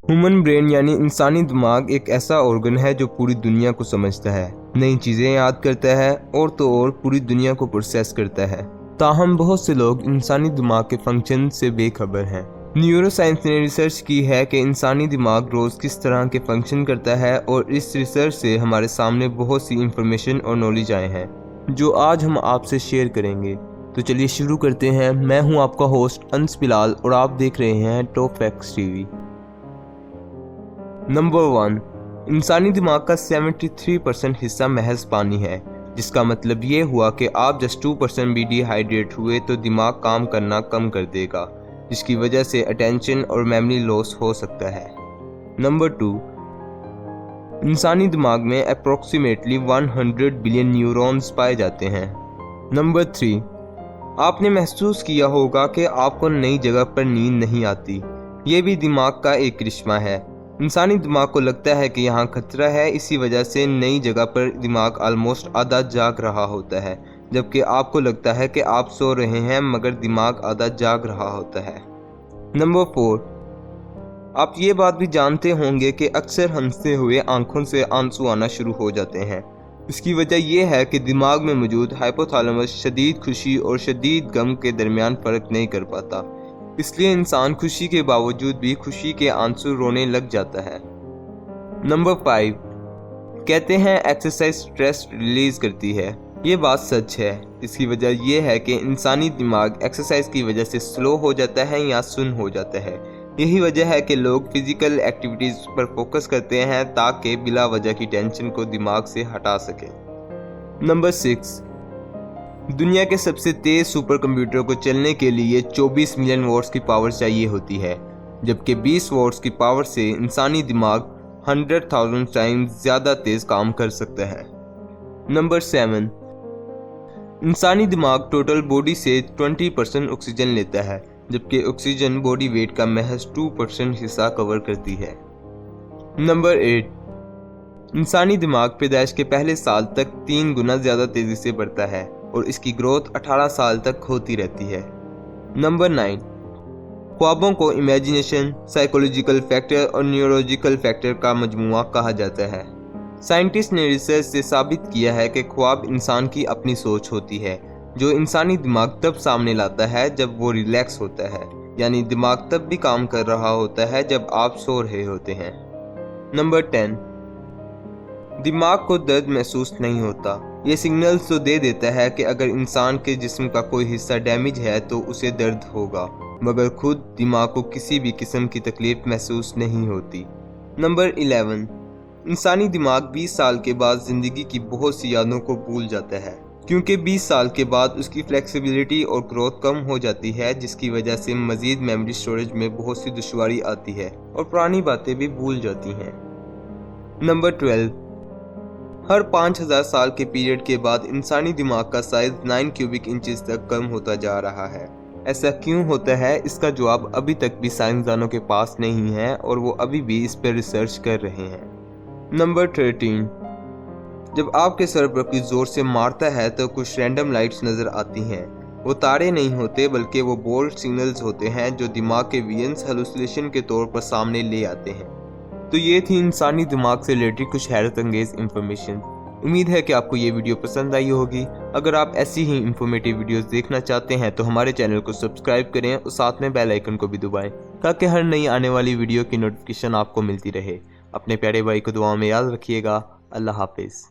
Human brain यानी इंसानी दिमाग एक ऐसा ऑर्गन है जो पूरी दुनिया को समझता है, नई चीज़ें याद करता है और तो और पूरी दुनिया को प्रोसेस करता है। ताहम बहुत से लोग इंसानी दिमाग के फंक्शन से बेखबर हैं। न्यूरो साइंस ने रिसर्च की है कि इंसानी दिमाग रोज़ किस तरह के फंक्शन करता है और इस रिसर्च से हमारे सामने बहुत सी इंफॉर्मेशन और नॉलेज आए हैं जो आज हम आपसे शेयर करेंगे। तो चलिए शुरू करते हैं। मैं हूं आपका होस्ट अंस बिलाल और आप देख रहे हैं टॉप फैक्ट्स टीवी। नंबर 1, इंसानी दिमाग का 73% हिस्सा महज पानी है, जिसका मतलब ये हुआ कि आप जस्ट 2% भी डिहाइड्रेट हुए तो दिमाग काम करना कम कर देगा, जिसकी वजह से अटेंशन और मेमोरी लॉस हो सकता है। नंबर 2, इंसानी दिमाग में अप्रोक्सीमेटली 100 बिलियन न्यूरॉन्स पाए जाते हैं। नंबर 3, आपने महसूस किया होगा कि आपको नई जगह पर नींद नहीं आती। ये भी दिमाग का एक करिश्मा है। इंसानी दिमाग को लगता है कि यहाँ खतरा है, इसी वजह से नई जगह पर दिमाग ऑलमोस्ट आधा जाग रहा होता है, जबकि आपको लगता है कि आप सो रहे हैं मगर दिमाग आधा जाग रहा होता है। नंबर 4, आप ये बात भी जानते होंगे कि अक्सर हंसते हुए आंखों से आंसू आना शुरू हो जाते हैं। इसकी वजह यह है कि दिमाग में मौजूद हाइपोथैलेमस शदीद खुशी और शदीद गम के दरमियान फ़र्क नहीं कर पाता, इसलिए इंसान खुशी के बावजूद भी खुशी के आंसू रोने लग जाता है। नंबर 5, कहते हैं एक्सरसाइज स्ट्रेस रिलीज करती है। ये बात सच है। इसकी वजह यह है कि इंसानी दिमाग एक्सरसाइज की वजह से स्लो हो जाता है या सुन्न हो जाता है। यही वजह है कि लोग फिजिकल एक्टिविटीज पर फोकस करते हैं ताकि बिला वजह की टेंशन को दिमाग से हटा सके। नंबर 6, दुनिया के सबसे तेज सुपर कंप्यूटर को चलने के लिए 24 मिलियन वॉट्स की पावर चाहिए होती है, जबकि 20 वॉट्स की पावर से इंसानी दिमाग 100,000 टाइम्स ज़्यादा तेज काम कर सकता है। नंबर 7, इंसानी दिमाग टोटल बॉडी से 20% ऑक्सीजन लेता है, जबकि ऑक्सीजन बॉडी वेट का महज 2% हिस्सा कवर करती है। नंबर 8, इंसानी दिमाग पैदाइश के पहले साल तक 3 गुना ज़्यादा तेज़ी से बढ़ता है और इसकी ग्रोथ 18 साल तक होती रहती है। नंबर 9, ख्वाबों को इमेजिनेशन, साइकोलॉजिकल फैक्टर और न्यूरोलॉजिकल फैक्टर का मजमूआ कहा जाता है। साइंटिस्ट ने रिसर्च से साबित किया है कि ख्वाब इंसान की अपनी सोच होती है, जो इंसानी दिमाग तब सामने लाता है जब वो रिलैक्स होता है, यानी दिमाग तब भी काम कर रहा होता है जब आप सो रहे होते हैं। नंबर 10, दिमाग को दर्द महसूस नहीं होता। ये सिग्नल्स तो दे देता है कि अगर इंसान के जिस्म का कोई हिस्सा डैमेज है तो उसे दर्द होगा, मगर खुद दिमाग को किसी भी किस्म की तकलीफ महसूस नहीं होती। नंबर 11, इंसानी दिमाग 20 साल के बाद ज़िंदगी की बहुत सी यादों को भूल जाता है, क्योंकि 20 साल के बाद उसकी फ्लेक्सिबिलिटी और ग्रोथ कम हो जाती है, जिसकी वजह से मज़ीद मेमोरी स्टोरेज में बहुत सी दुश्वारी आती है और पुरानी बातें भी भूल जाती हैं। नंबर 12, हर 5000 साल के पीरियड के बाद इंसानी दिमाग का साइज 9 क्यूबिक इंचेस तक कम होता जा रहा है। ऐसा क्यों होता है, इसका जवाब अभी तक भी साइंसदानों के पास नहीं है और वो अभी भी इस पर रिसर्च कर रहे हैं। नंबर 13, जब आपके सर पर कोई जोर से मारता है तो कुछ रैंडम लाइट्स नज़र आती हैं। वो तारे नहीं होते बल्कि वो बोल्ड सिग्नल्स होते हैं जो दिमाग के विजन्स हेलुसिनेशन के तौर पर सामने ले आते हैं। तो ये थी इंसानी दिमाग से रिलेटेड कुछ हैरत अंगेज इन्फॉर्मेशन। उम्मीद है कि आपको ये वीडियो पसंद आई होगी। अगर आप ऐसी ही इंफॉर्मेटिव वीडियोस देखना चाहते हैं तो हमारे चैनल को सब्सक्राइब करें और साथ में बेल आइकन को भी दबाएं ताकि हर नई आने वाली वीडियो की नोटिफिकेशन आपको मिलती रहे। अपने प्यारे भाई को दुआ में याद रखिएगा। अल्लाह हाफिज़।